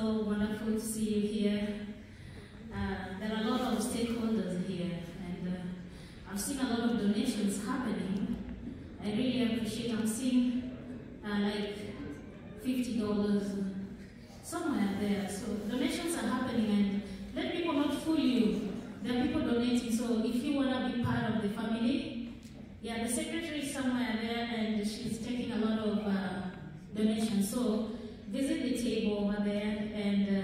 so wonderful to see you here. There are a lot of stakeholders here, and I've seen a lot of donations happening. I really appreciate. I'm seeing like $50 somewhere there. So donations are happening, and let people not fool you. There are people donating. So if you want to be part of the family, yeah, the secretary is somewhere there, and she's taking a lot of donations. So visit the table over there and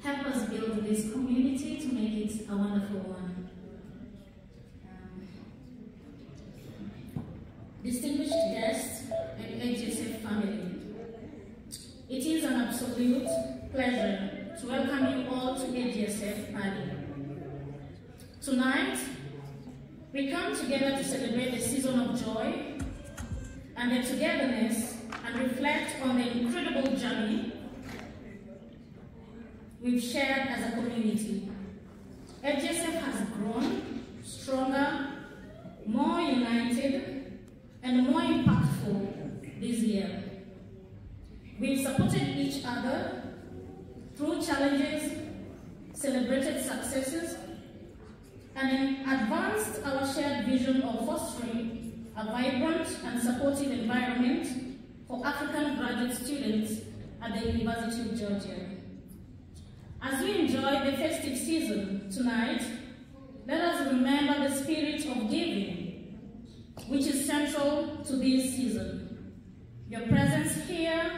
help us build this community to make it a wonderful one. Distinguished guests and HSF family, it is an absolute pleasure to welcome you all to HSF Party. Tonight, we come together to celebrate the season of joy and the togetherness and reflect on the incredible journey we've shared as a community. HSF has grown stronger, more united, and more impactful this year. We've supported each other through challenges, celebrated successes, and advanced our shared vision of fostering a vibrant and supportive environment for African graduate students at the University of Georgia. As we enjoy the festive season tonight, let us remember the spirit of giving, which is central to this season. Your presence here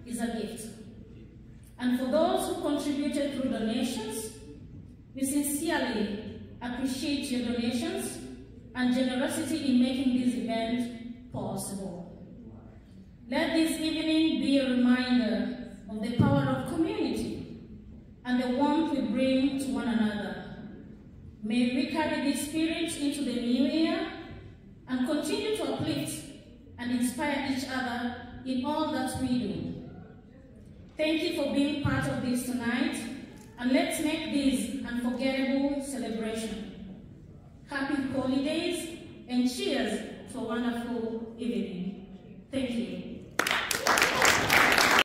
is a gift. And for those who contributed through donations, we sincerely appreciate your donations and generosity in making this event possible. Let this evening be a reminder of the power of community and the warmth we bring to one another. May we carry this spirit into the new year and continue to uplift and inspire each other in all that we do. Thank you for being part of this tonight, and let's make this an unforgettable celebration. Happy holidays and cheers to a wonderful evening.